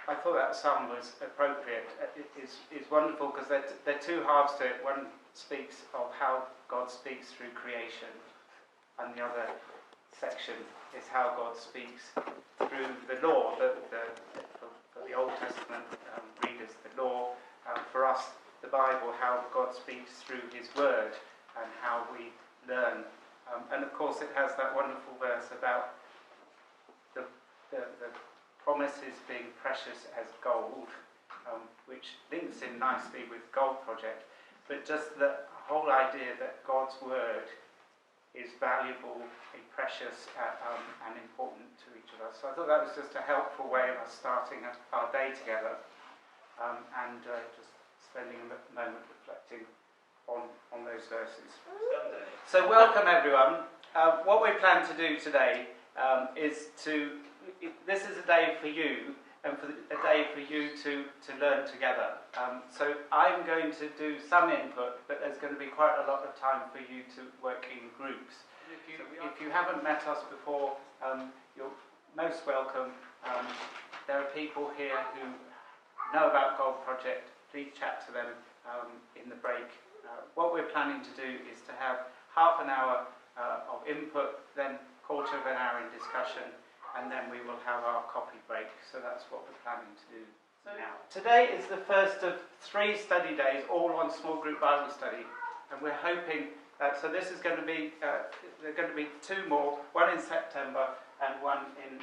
I thought that psalm was appropriate. It is wonderful because there are two halves to it. One speaks of how God speaks through creation, and the other section is how God speaks through the law. For the Old Testament readers, the law. For us, the Bible, how God speaks through His Word and how we learn. And of course, it has that wonderful verse about the promises being precious as gold, which links in nicely with Gold Project, but just the whole idea that God's Word is valuable, precious, and important to each of us. So I thought that was just a helpful way of us starting our day together, and just spending a moment reflecting on those verses. So welcome everyone. What we plan to do today is this is a day for you, and a day for you to learn together. So I'm going to do some input, but there's going to be quite a lot of time for you to work in groups. If you haven't met us before, you're most welcome. There are people here who know about Gold Project. Please chat to them in the break. What we're planning to do is to have half an hour of input, then quarter of an hour in discussion, and then we will have our coffee break. So that's what we're planning to do now. Today is the first of 3 study days, all on small group Bible study, and we're hoping. So this is going to be. There are going to be 2 more, one in September and one in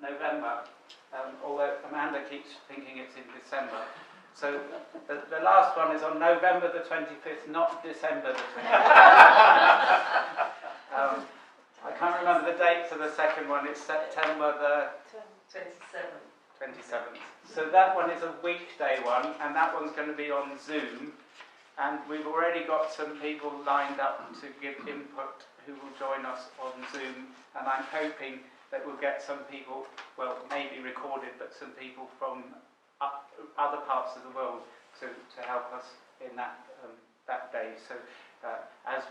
November. Although Amanda keeps thinking it's in December. So the last one is on November the 25th, not December the 25th. I can't remember the date for the second one. It's September the 27th. So that one is a weekday one, and that one's going to be on Zoom. And we've already got some people lined up to give input who will join us on Zoom. And I'm hoping that we'll get some people, well, maybe recorded, but some people from other parts of the world to help us in that day. So as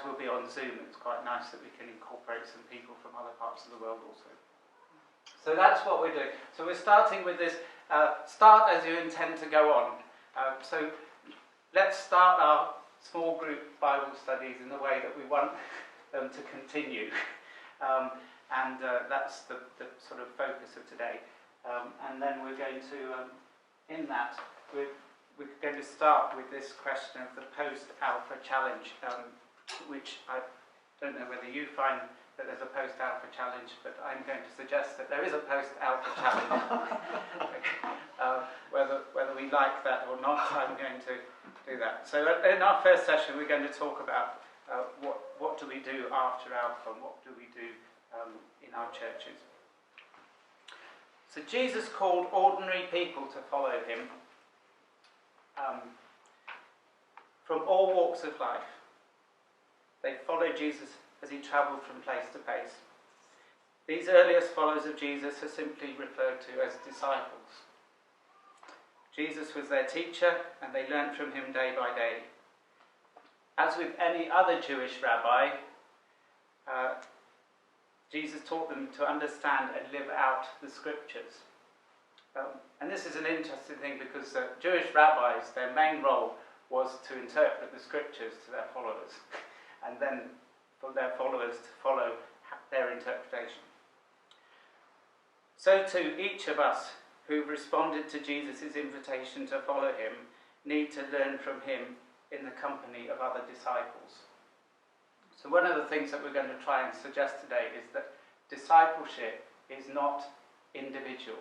we'll be on Zoom, it's quite nice that we can incorporate some people from other parts of the world also. So that's what we're doing. So we're starting with this, start as you intend to go on. So let's start our small group Bible studies in the way that we want them to continue. And that's the sort of focus of today. And then we're going to, in that, we're going to start with this question of the post-alpha challenge, which I don't know whether you find that there's a post-alpha challenge, but I'm going to suggest that there is a post-alpha challenge. Whether we like that or not, I'm going to do that. So in our first session, we're going to talk about what do we do after alpha, and what do we do in our churches. So Jesus called ordinary people to follow him from all walks of life. They followed Jesus as he travelled from place to place. These earliest followers of Jesus are simply referred to as disciples. Jesus was their teacher, and they learnt from him day by day. As with any other Jewish rabbi, Jesus taught them to understand and live out the scriptures. And this is an interesting thing because Jewish rabbis, their main role was to interpret the scriptures to their followers, and then for their followers to follow their interpretation. So too, each of us who've responded to Jesus' invitation to follow him need to learn from him in the company of other disciples. So one of the things that we're going to try and suggest today is that discipleship is not individual.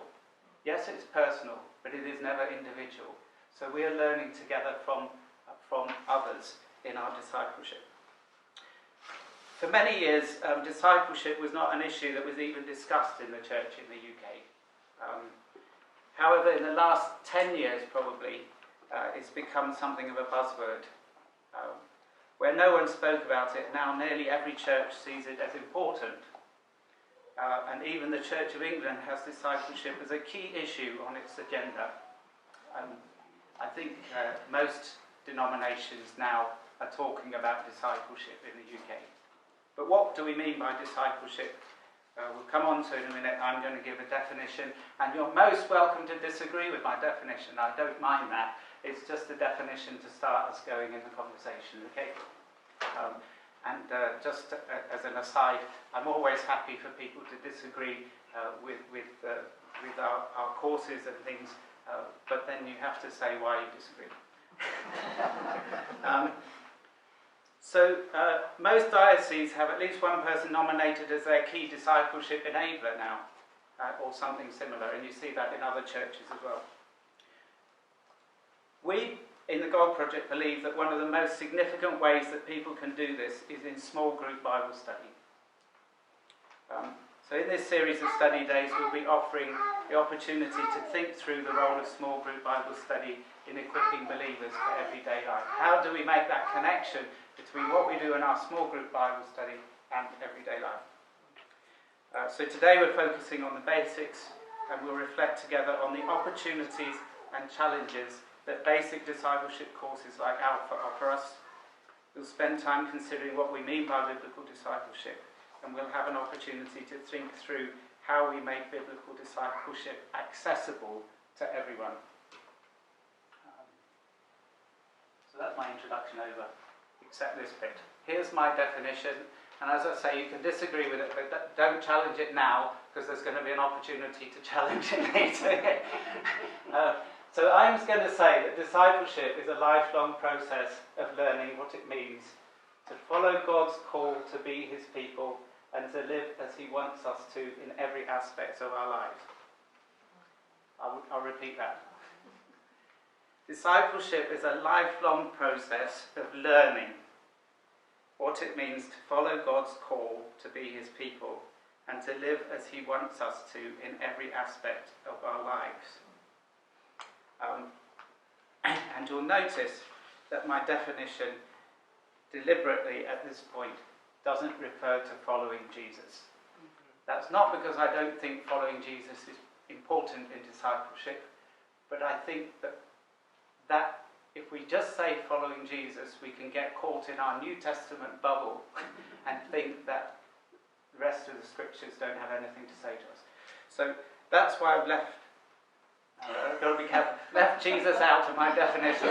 Yes, it's personal, but it is never individual. So we are learning together from others in our discipleship. For many years, discipleship was not an issue that was even discussed in the church in the UK. However, in the last 10 years probably, it's become something of a buzzword. Where no one spoke about it, now nearly every church sees it as important. And even the Church of England has discipleship as a key issue on its agenda. I think most denominations now are talking about discipleship in the UK. But what do we mean by discipleship? we'll come on to in a minute. I'm going to give a definition, and you're most welcome to disagree with my definition. I don't mind that. It's just a definition to start us going in the conversation, okay? Just as an aside, I'm always happy for people to disagree with our courses and things, but then you have to say why you disagree. Most dioceses have at least one person nominated as their key discipleship enabler now, or something similar, and you see that in other churches as well. We, in the Gold Project, believe that one of the most significant ways that people can do this is in small group Bible study. So in this series of study days, we'll be offering the opportunity to think through the role of small group Bible study in equipping believers for everyday life. How do we make that connection between what we do in our small group Bible study and everyday life? So today we're focusing on the basics, and we'll reflect together on the opportunities and challenges that basic discipleship courses like Alpha offer us. We'll spend time considering what we mean by biblical discipleship, and we'll have an opportunity to think through how we make biblical discipleship accessible to everyone. So that's my introduction over, except this bit. Here's my definition, and as I say, you can disagree with it, but don't challenge it now, because there's going to be an opportunity to challenge it later. So I'm going to say that discipleship is a lifelong process of learning what it means to follow God's call to be his people and to live as he wants us to in every aspect of our lives. I'll repeat that. Discipleship is a lifelong process of learning what it means to follow God's call to be his people and to live as he wants us to in every aspect of our lives. And you'll notice that my definition deliberately at this point doesn't refer to following Jesus. That's not because I don't think following Jesus is important in discipleship, but I think that if we just say following Jesus, we can get caught in our New Testament bubble and think that the rest of the scriptures don't have anything to say to us. So that's why I've left Jesus out of my definition.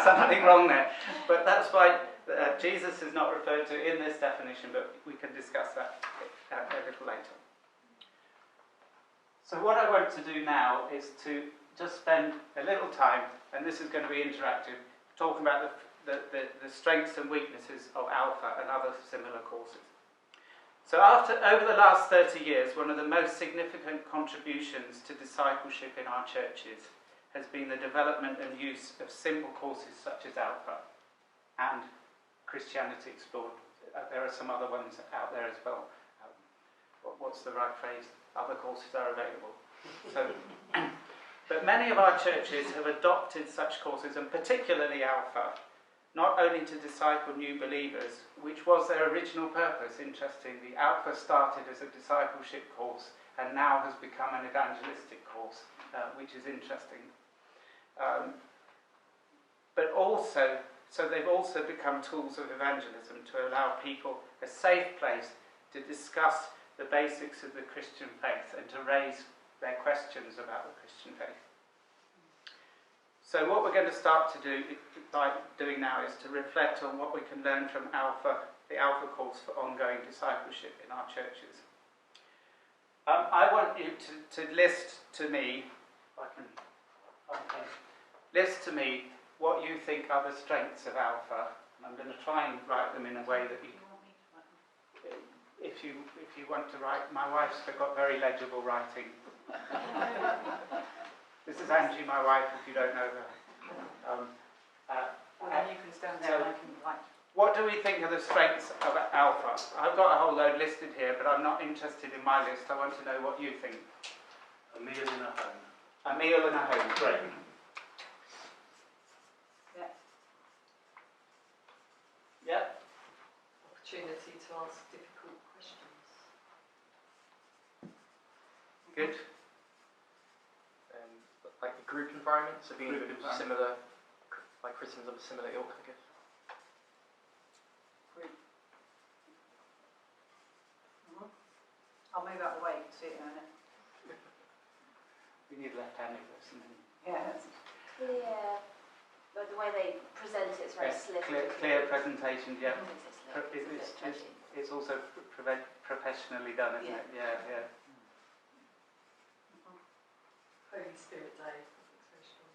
Something wrong there. But that's why Jesus is not referred to in this definition, but we can discuss that a little later. So what I want to do now is to just spend a little time, and this is going to be interactive, talking about the strengths and weaknesses of Alpha and other similar courses. So over the last 30 years, one of the most significant contributions to discipleship in our churches has been the development and use of simple courses such as Alpha and Christianity Explored. There are some other ones out there as well. What's the right phrase? Other courses are available. But many of our churches have adopted such courses, and particularly Alpha, not only to disciple new believers, which was their original purpose. Interestingly, Alpha started as a discipleship course and now has become an evangelistic course, which is interesting. But also, so they've also become tools of evangelism to allow people a safe place to discuss the basics of the Christian faith and to raise their questions about the Christian faith. So what we're going to start to do by doing now is to reflect on what we can learn from Alpha, the Alpha course for ongoing discipleship in our churches. I want you to list to me, list to me what you think are the strengths of Alpha. And I'm going to try and write them in a way that you, if you want to write, my wife's got very legible writing. This is Angie, my wife, if you don't know her. Well, then you can stand there and I can write. What do we think are the strengths of Alpha? I've got a whole load listed here, but I'm not interested in my list. I want to know what you think. A meal in a home. A meal in a home, great. Yeah. Yeah. Opportunity to ask difficult questions. Good. Like the group environment, so being Group environment. similar, like Christians of a similar ilk, I guess. Group. I'll move out of the way, you can see it in a minute. We need left-handed person. Yeah. Clear, but the way they present it is very slick. Clear presentation, yeah. It's It's also professionally done, isn't it? Yeah, yeah. Holy Spirit Day. That's very strong.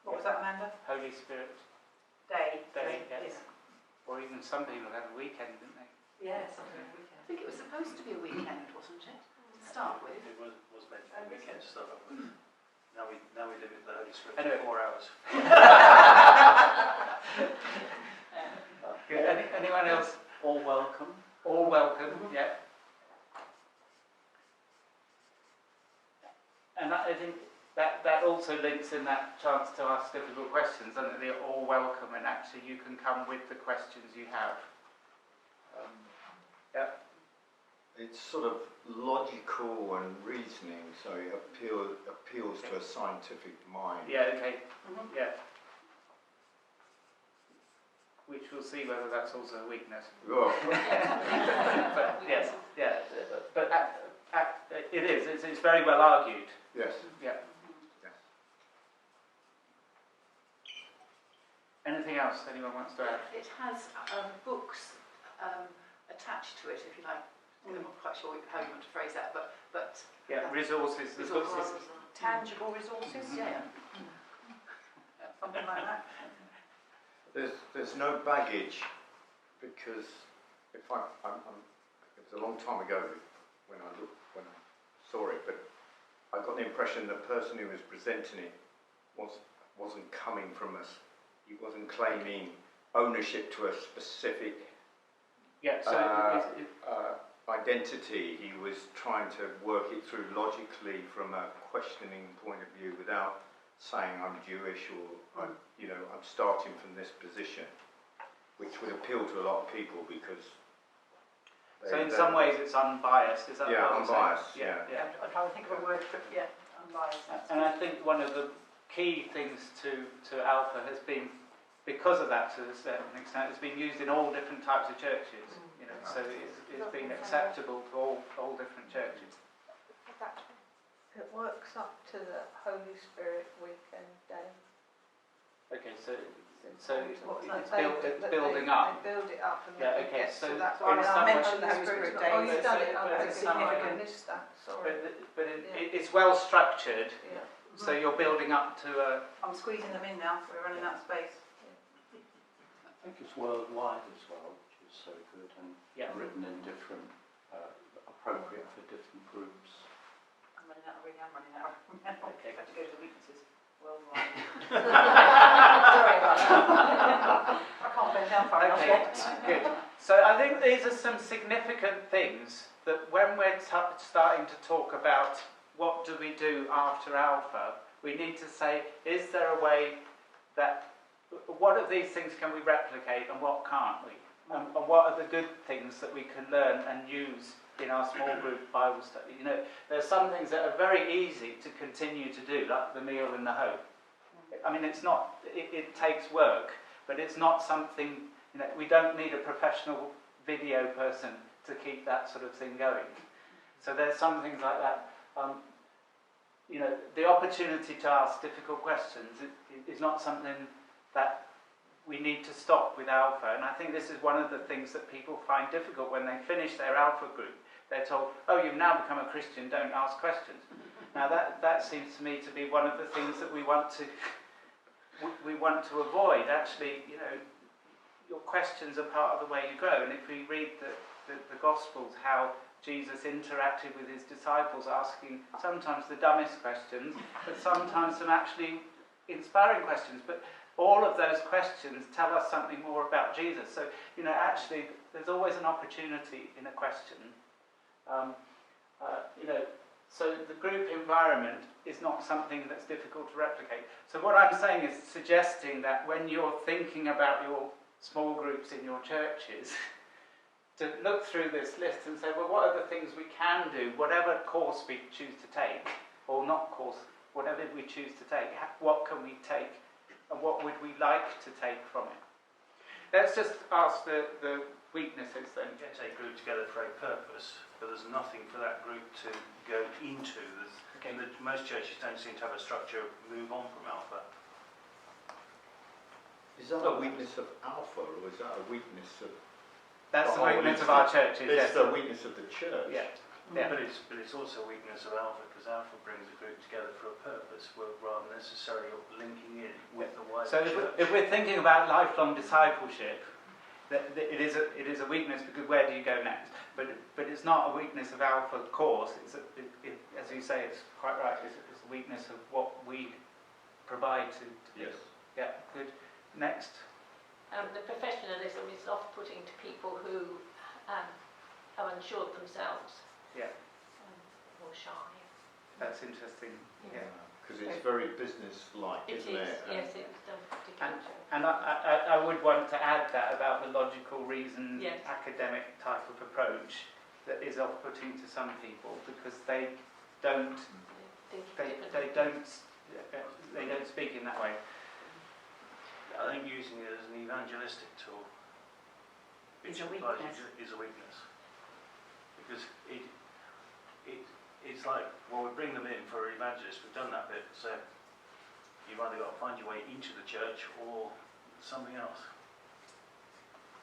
What was that, Amanda? Holy Spirit Day. yes. Or even some people have a weekend, didn't they? Yeah, something like I weekend. think it was supposed to be a weekend, wasn't it? To start with. It was meant to be weekend to start off with. Now we limit the Holy Spirit Anyway. to 4 hours. Good. Anyone else? All welcome. All welcome, yeah. And I think that also links in that chance to ask difficult questions, doesn't it? They're all welcome, and actually you can come with the questions you have. Yeah. It's sort of logical and reasoning, so it appeals to a scientific mind. Yeah, okay. Yeah. Which we'll see whether that's also a weakness. Oh, But yes, yeah. But it is. It's very well argued. yes. Yeah. Yes. Anything else anyone wants to add? It has books attached to it, if you like. I'm not quite sure how you want to phrase that, but Yeah, resources. The books is, Tangible resources? yeah. Something like that. There's no baggage, because it was a long time ago when I saw it, but I got the impression the person who was presenting it wasn't coming from us. He wasn't claiming ownership to a specific yeah. So identity. He was trying to work it through logically from a questioning point of view, without saying I'm Jewish or I'm starting from this position, which would appeal to a lot of people because. So in some ways it's unbiased. Is that Yeah, what I'm saying? unbiased. Yeah. Yeah. I'm trying to think of a word for yeah, unbiased. And I think one of the key things to Alpha has been, because of that to a certain extent, it's been used in all different types of churches. You know, so it's been acceptable to all different churches. It works up to the Holy Spirit weekend day. Okay, so What was that? it's building up. They build it up and Yeah, then it okay, gets so to that in point. some I way- mentioned the Holy Spirit's Spirit day, day. Oh, you've done it. but I in some way- I missed that. Sorry. But Yeah. it's well structured, Yeah. so you're building up to a. I'm squeezing them in now. We're running out of space. I think it's worldwide as well, which is so good, and Yeah. written in different, appropriate for different groups. I'm running out. Really, I'm running out. Okay. I have to go to the weaknesses. Worldwide. Sorry about that. I can't bend down far enough Okay, yet. good. So I think these are some significant things that when we're starting to talk about what do we do after Alpha, we need to say, is there a way that, what of these things can we replicate and what can't we? And what are the good things that we can learn and use in our small group Bible study? You know, there's some things that are very easy to continue to do, like the meal and the hope. I mean, it's not, it takes work, but it's not something, you know, we don't need a professional video person to keep that sort of thing going. So there's some things like that. You know, the opportunity to ask difficult questions is not something that we need to stop with Alpha. And I think this is one of the things that people find difficult when they finish their Alpha group. They're told, oh, you've now become a Christian, don't ask questions. Now that seems to me to be one of the things that we want to avoid. Actually, you know, your questions are part of the way you grow. And if we read the Gospels, how Jesus interacted with his disciples, asking sometimes the dumbest questions, but sometimes some actually inspiring questions. But all of those questions tell us something more about Jesus. So, you know, actually, there's always an opportunity in a question. You know, so the group environment is not something that's difficult to replicate. So what I'm saying is suggesting that when you're thinking about your small groups in your churches, to look through this list and say, well, what are the things we can do, whatever course we choose to take, or not course, whatever we choose to take, what can we take, and what would we like to take from it? let's just ask the weaknesses then. You get a group together for a purpose, but there's nothing for that group to go into. Okay. Most churches don't seem to have a structure move on from Alpha. Is that a weakness of Alpha, or is that a weakness of... That's the Oh, weakness it's of our churches. It's Yes. the weakness of the church. Yeah. Yeah. But it's also a weakness of Alpha, because Alpha brings a group together for a purpose, rather than necessarily linking in with the wider So church. if we're thinking about lifelong discipleship, it is a weakness, because where do you go next? But it's not a weakness of Alpha course. As you say, it's quite right. It's a weakness of what we provide to Yes. Yeah. Good. Next. The professionalism is off-putting to people who are unsure of themselves. Yeah. Or shy. That's interesting. Yeah. Because it's very business-like, isn't it? Yes, it's particularly. And I would want to add that about the logical reason, Yes. academic type of approach that is off-putting to some people, because they don't speak in that way. I think using it as an evangelistic tool Is a implies weakness. is a weakness. Because it's like, well, we bring them in for evangelists, we've done that bit, so you've either got to find your way into the church or something else.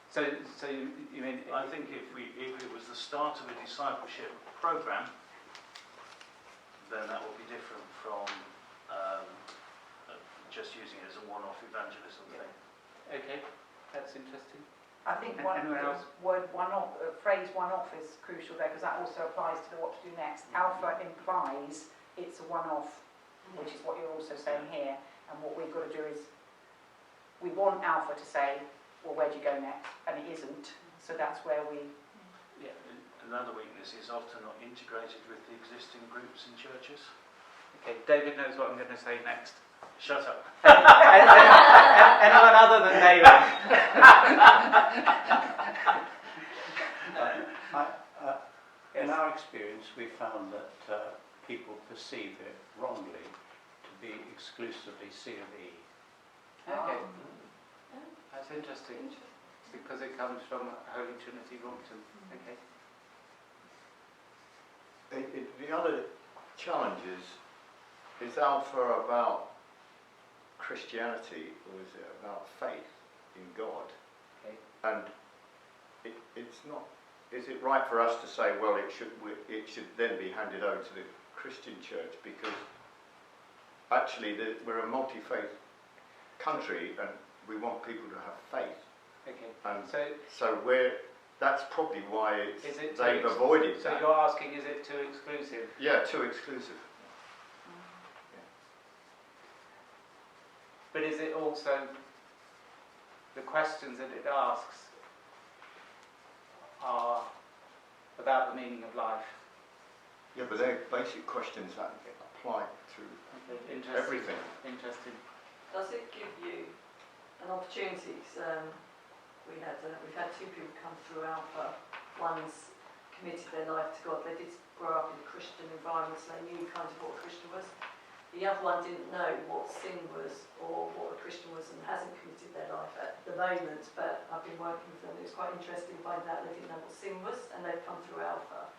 So you mean? I think if it was the start of a discipleship program, then that would be different from just using it as a one-off evangelism thing. Okay, that's interesting. I think Anyone else? phrase one-off is crucial there, because that also applies to the what to do next. Alpha implies it's a one-off, which is what you're also saying here. And what we've got to do is, we want Alpha to say, well, where do you go next? And it isn't. So that's where we... Yeah. Another weakness is often not integrated with the existing groups and churches. Okay, David knows what I'm going to say next. Shut up. Anyone other than David? In our experience, we found that people perceive it wrongly to be exclusively C of E. Okay, that's interesting. Because it comes from Holy Trinity Brompton. Okay. The other challenge is Alpha about Christianity, or is it about faith in God? Okay. And it's not. Is it right for us to say, well, it should then be handed over to the Christian church, because actually we're a multi-faith country and we want people to have faith. Okay. And So that's probably why they've too avoided So that. you're asking, is it too exclusive? Yeah, too exclusive. But is it also the questions that it asks are about the meaning of life? Yeah, but they're basic questions that apply to Okay, interesting. everything. Interesting. Does it give you an opportunity? We've had two people come through Alpha. One's committed their life to God. They did grow up in a Christian environment, so they knew kind of what a Christian was. The other one didn't know what sin was or what a Christian was, and hasn't committed their life at the moment, but I've been working with them. It was quite interesting to find out they didn't know what sin was, and they've come through Alpha.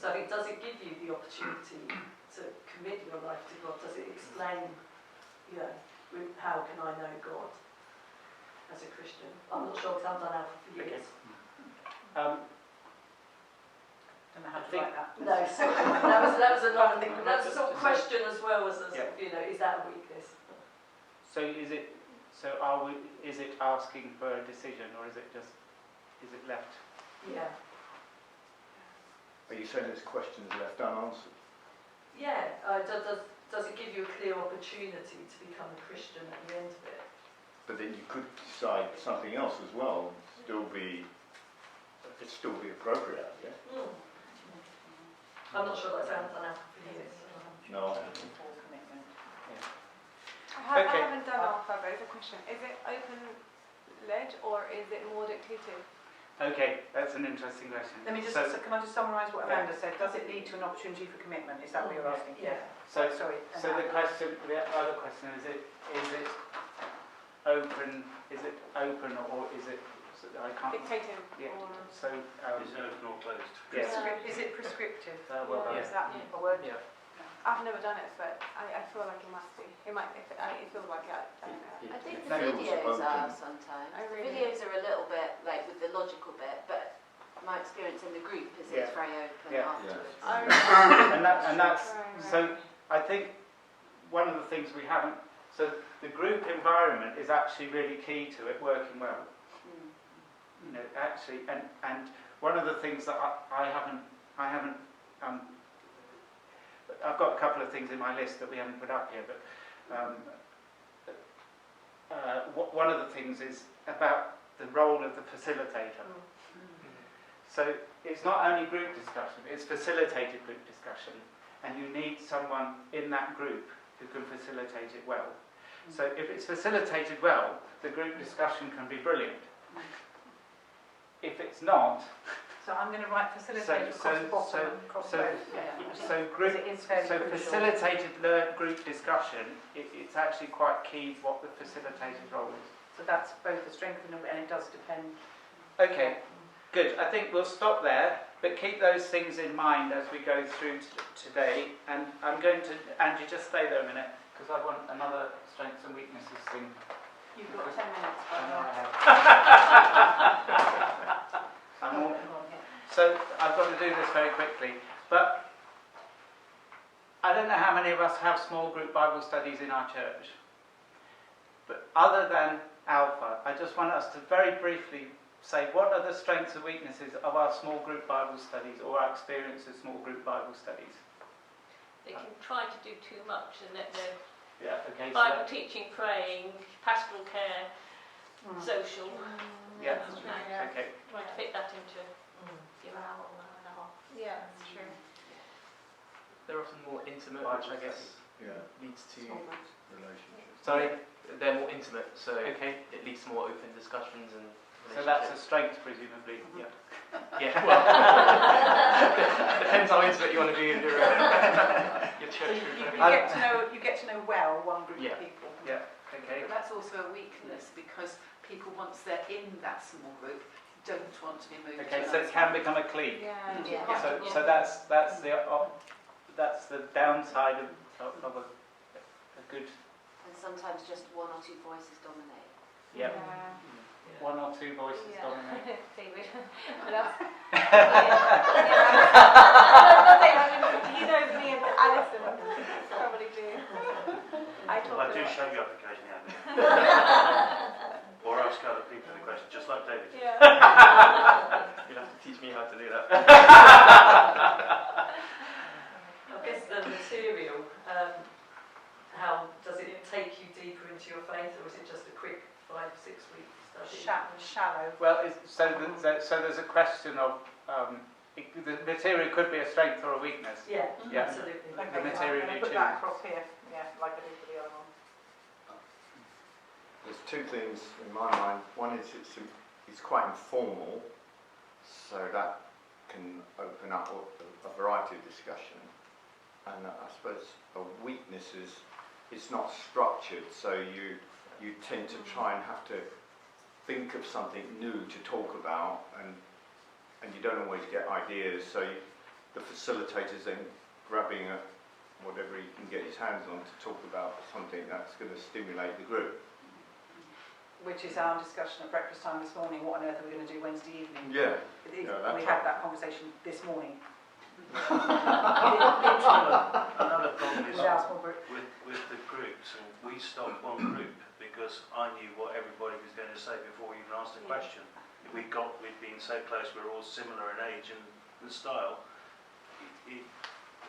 So I think, does it give you the opportunity to commit your life to God? Does it explain, how can I know God as a Christian? I'm not sure, because I've done Alpha for years. Don't know how to write that. No, so that was another thing. That was a sort of question as well as Yeah. is that a weakness? So is it asking for a decision, or is it left? Yeah. Are you saying there's questions left unanswered? Yeah. Does it give you a clear opportunity to become a Christian at the end of it? But then you could decide something else as well, and still be appropriate, yeah? I'm not sure that's done Alpha for years. No. Commitment. Okay. I haven't done Alpha, but it's a question. Is it open-led or is it more dictative? Okay, that's an interesting question. Let me just, So, can I just summarise what Amanda said? Does it lead to an opportunity for commitment? Is that what you're asking? Yeah. so Sorry. the other question is it open? Is it open or is it? I can't. Dictative. Yeah. Or So. Is it open or closed? Yes. Is it prescriptive? Well done. Is that a word? Yeah. I've never done it, but I feel like it must be. It might. It feels like it. I don't know. I think It the feels videos are open. sometimes. Oh, The really? videos are a little bit like with the logical bit, but my experience in the group is it's very open Yeah. afterwards. And that's so. I think one of the things we haven't. So the group environment is actually really key to it working well. You know, actually, and one of the things that I haven't. I've got a couple of things in my list that we haven't put up here, but one of the things is about the role of the facilitator. So it's not only group discussion, it's facilitated group discussion, and you need someone in that group who can facilitate it well. So if it's facilitated well, the group discussion can be brilliant. If it's not, So I'm going to write facilitated across the bottom and across both. so group, Because it is fairly so crucial. facilitated group discussion, it's actually quite key what the facilitated role is. So that's both a strength and it does depend. Okay, good. I think we'll stop there, but keep those things in mind as we go through today. And I'm going to, Angie, just stay there a minute, because I want another strengths and weaknesses thing. You've got 10 minutes. I know I have. So I've got to do this very quickly, but I don't know how many of us have small group Bible studies in our church. But other than Alpha, I just want us to very briefly say what are the strengths and weaknesses of our small group Bible studies or our experience of small group Bible studies. They can try to do too much and that they're Yeah, okay. Bible teaching, praying, pastoral care, social. Yeah, Yeah. okay. Trying to fit that into an hour and a half. Yeah, that's true. They're often more intimate, which I guess leads to relationships. Sorry? they're more intimate, so Okay. it leads to more open discussions and So that's a strength, presumably. Yeah. yeah. Well, depends how intimate you want to be in your So church you group. get to know well one group Yeah. of people. Yeah. Okay. But that's also a weakness because people, once they're in that small group, don't want to be moved Okay. to So it another can become a clique. Yeah. Yeah. So that's the downside of a good. And sometimes just one or two voices dominate. Yeah. One or two voices dominate. David. What else? He knows me and Alison probably do. I talk I a do lot. show you application, or ask other people the question, just like David. Yeah. You'll have to teach me how to do that. I guess the material, how does it take you deeper into your faith, or is it just a quick 5-6 week study? Shallow. Well, so there's a question of the material could be a strength or a weakness. Yeah, Yeah. absolutely. Okay, The material I'm you going to put choose. that across here, yeah, like I did for the other one. There's two things in my mind. One is it's quite informal, so that can open up a variety of discussion. And I suppose a weakness is it's not structured, so you tend to try and have to think of something new to talk about, and you don't always get ideas. So the facilitator's then grabbing at whatever he can get his hands on to talk about something that's going to stimulate the group. Which is our discussion at breakfast time this morning. What on earth are we going to do Wednesday evening? Yeah. We that's had that conversation this morning. Another problem is With our small group. with the groups, and we stopped one group because I knew what everybody was going to say before we even asked the question. We'd been so close, we were all similar in age and style.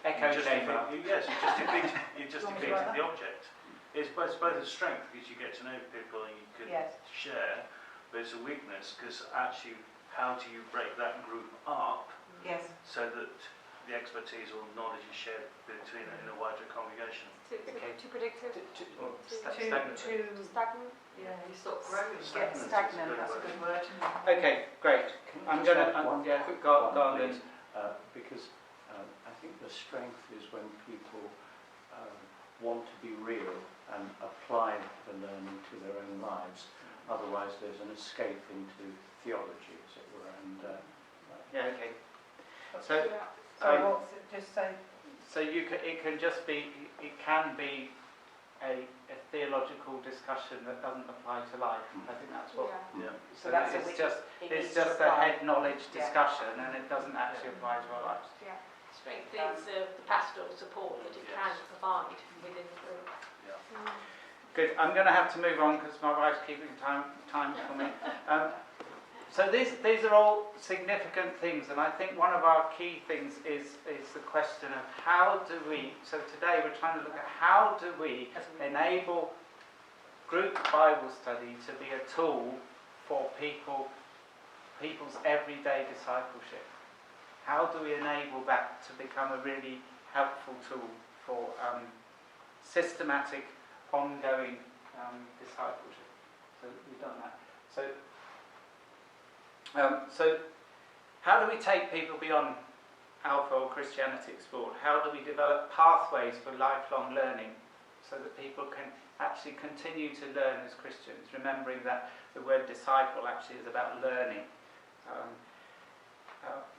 Echo chamber. Yes, it just defeated the object. It's both a strength because you get to know people and you can share, but it's a weakness because actually, how do you break that group up Yes. so that the expertise or knowledge is shared between in a wider congregation? Too predictive. Stagnant. Stagnant. Yeah, you stop growing. Get stagnant, that's a good word. Okay, great. I'm going to go on then. Because I think the strength is when people want to be real and apply the learning to their own lives. Otherwise, there's an escape into theology, as it were. And yeah, okay. So, Sorry, what's it? Just say. So it can just be, it can be a theological discussion that doesn't apply to life. I think that's what. Yeah. So that's it's just a head knowledge discussion, and it doesn't actually apply to our lives. Yeah. Strength is the pastoral support that it can provide within the group. Yeah. Good. I'm going to have to move on because my wife's keeping time for me. So these are all significant things, and I think one of our key things is the question of how do we. So today we're trying to look at how do we enable group Bible study to be a tool for people's everyday discipleship. How do we enable that to become a really helpful tool for systematic, ongoing discipleship? So we've done that. So how do we take people beyond Alpha or Christianity Explored? How do we develop pathways for lifelong learning so that people can actually continue to learn as Christians, remembering that the word disciple actually is about learning?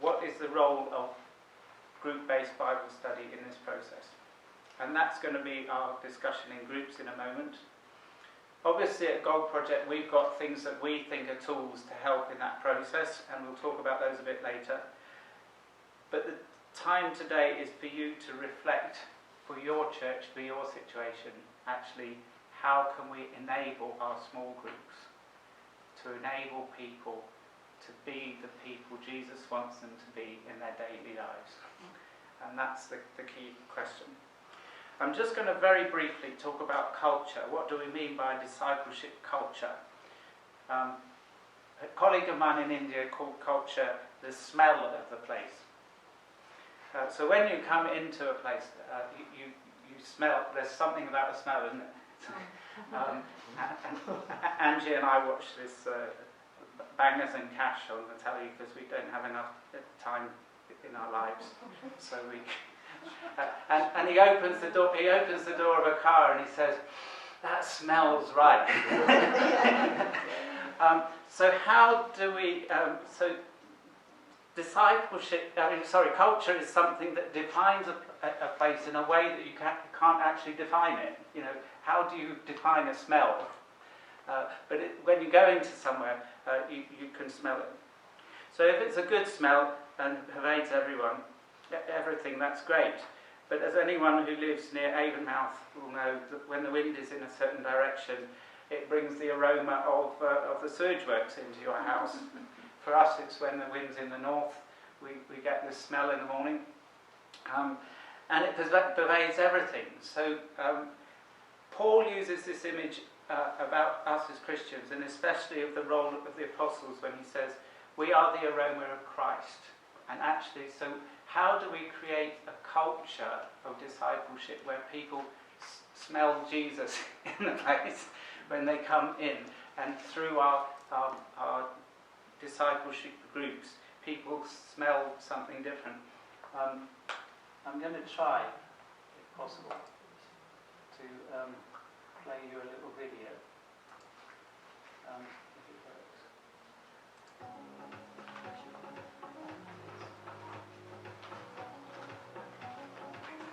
What is the role of group-based Bible study in this process? And that's going to be our discussion in groups in a moment. Obviously at Gold Project we've got things that we think are tools to help in that process, and we'll talk about those a bit later. But the time today is for you to reflect for your church, for your situation, actually how can we enable our small groups to enable people to be the people Jesus wants them to be in their daily lives. And that's the key question. I'm just going to very briefly talk about culture. What do we mean by discipleship culture? A colleague of mine in India called culture the smell of the place. So when you come into a place, you smell, there's something about the smell, isn't it? Angie and I watch this Bangers and Cash on the telly because we don't have enough time in our lives. So we... and he opens the door of a car and he says, "That smells right." So how do we? So discipleship. Culture is something that defines a place in a way that you can't actually define it. You know, how do you define a smell? But when you go into somewhere, you can smell it. So if it's a good smell and pervades everything, that's great. But as anyone who lives near Avonmouth will know, that when the wind is in a certain direction, it brings the aroma of the sewage works into your house. For us, it's when the wind's in the north, we get this smell in the morning. And it pervades everything. So Paul uses this image about us as Christians, and especially of the role of the apostles when he says, we are the aroma of Christ. And actually, so how do we create a culture of discipleship where people smell Jesus in the place when they come in? And through our discipleship groups, people smell something different. I'm going to try, if possible, to play you a little video. If it works.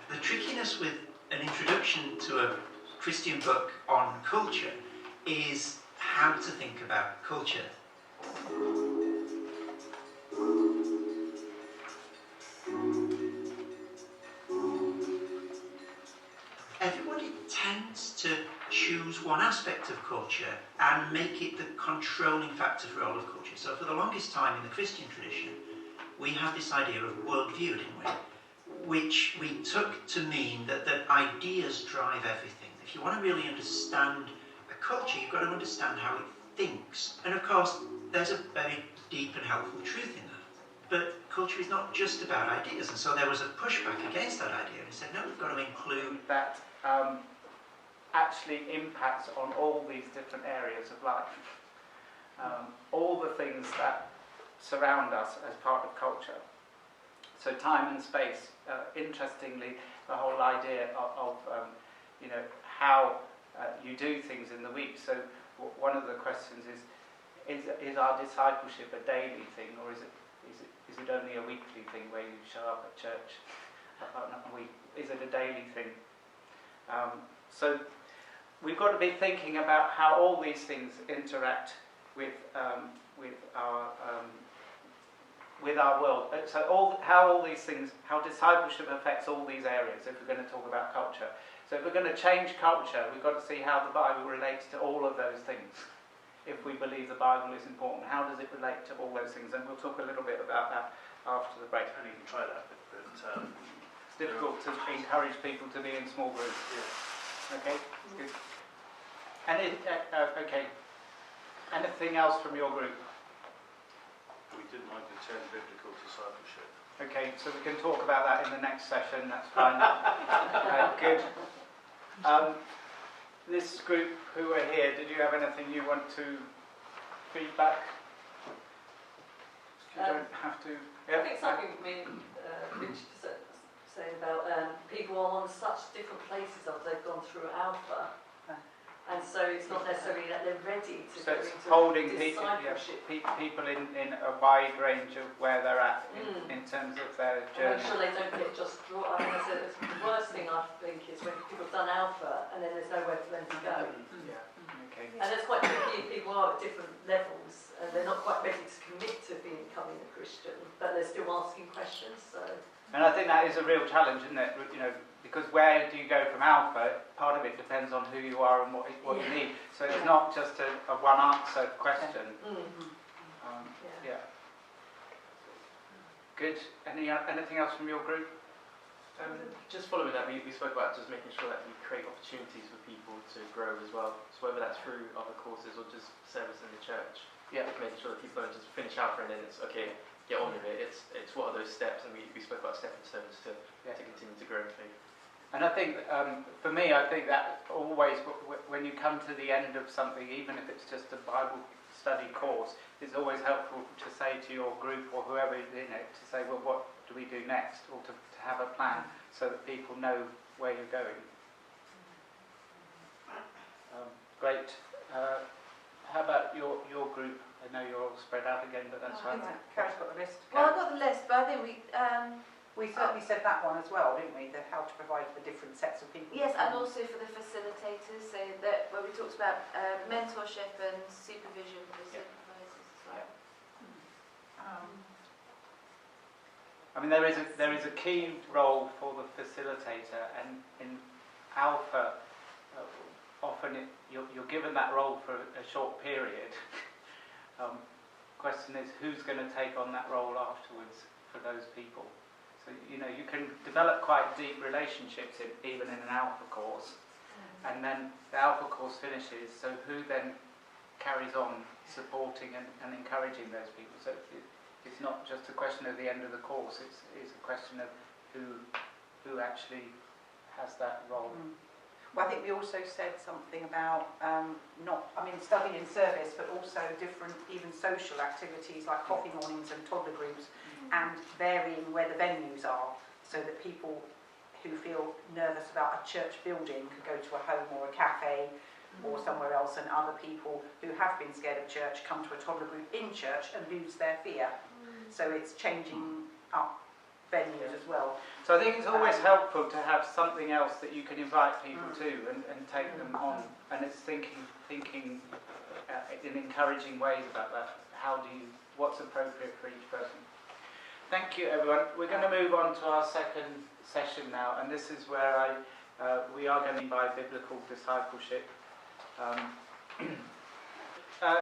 The trickiness with an introduction to a Christian book on culture is how to think about culture. Everybody tends to choose one aspect of culture and make it the controlling factor for all of culture. So for the longest time in the Christian tradition, we have this idea of worldview, didn't we? Which we took to mean that ideas drive everything. If you want to really understand a culture, you've got to understand how it thinks. And of course, there's a very deep and helpful truth in that. But culture is not just about ideas, and so there was a pushback against that idea. And said, no, we've got to include... That actually impacts on all these different areas of life. All the things that surround us as part of culture. So time and space, interestingly, the whole idea of how you do things in the week. So one of the questions is our discipleship a daily thing, or is it only a weekly thing where you show up at church? Is it a daily thing? So we've got to be thinking about how all these things interact with our world. So how discipleship affects all these areas, if we're going to talk about culture. So if we're going to change culture, we've got to see how the Bible relates to all of those things. If we believe the Bible is important, how does it relate to all those things? And we'll talk a little bit about that after the break. And you can try that, but it's difficult to encourage people to be in small groups. Yeah. Okay, good. Okay. Anything else from your group? We didn't like the term biblical discipleship. Okay, so we can talk about that in the next session, that's fine. Good. This group who are here, did you have anything you want to feedback? You don't have to. I think something Rich saying about people are on such different places after they've gone through Alpha. And so it's not necessarily that they're ready to go into holding discipleship. people in a wide range of where they're at in terms of their journey. Make sure they don't get just drawn. I mean, that's the worst thing I think is when people have done Alpha and then there's nowhere for them to go. Yeah. Okay. And that's quite tricky if people are at different levels and they're not quite ready to commit to becoming a Christian, but they're still asking questions. So. And I think that is a real challenge, isn't it? Because where do you go from Alpha? Part of it depends on who you are and what you need. So it's not just a one-answer question. Yeah. Good. Anything else from your group? Just following that, we spoke about just making sure that we create opportunities for people to grow as well. So whether that's through other courses or just service in the church. Yeah. Making sure that people don't just finish Alpha and then it's okay, get on with it. It's what are those steps, and we spoke about stepping stones to continue to grow in faith. And I think, for me, I think that always, when you come to the end of something, even if it's just a Bible study course, it's always helpful to say to your group or whoever is in it, to say, well, what do we do next? Or to have a plan so that people know where you're going. Great. How about your group? I know you're all spread out again, but that's fine. Karen's got the list. Well, I've got the list, but I think we certainly said that one as well, didn't we? How to provide for different sets of people. yes, and also for the facilitators, so that where we talked about mentorship and supervision for supervisors as well. I mean, there is a key role for the facilitator, and in Alpha, often you're given that role for a short period. Question is, who's going to take on that role afterwards for those people? So, you can develop quite deep relationships even in an Alpha course, and then the Alpha course finishes, so who then carries on supporting and encouraging those people? So it's not just a question of the end of the course, it's a question of who actually has that role. Well, I think we also said something about studying in service, but also different, even social activities like coffee mornings and toddler groups, and varying where the venues are, so that people who feel nervous about a church building could go to a home or a cafe or somewhere else, and other people who have been scared of church come to a toddler group in church and lose their fear. So it's changing up venues as well. So I think it's always helpful to have something else that you can invite people to and take them on, and it's thinking in encouraging ways about that. What's appropriate for each person. Thank you, everyone. We're going to move on to our second session now, and this is where we are going by biblical discipleship.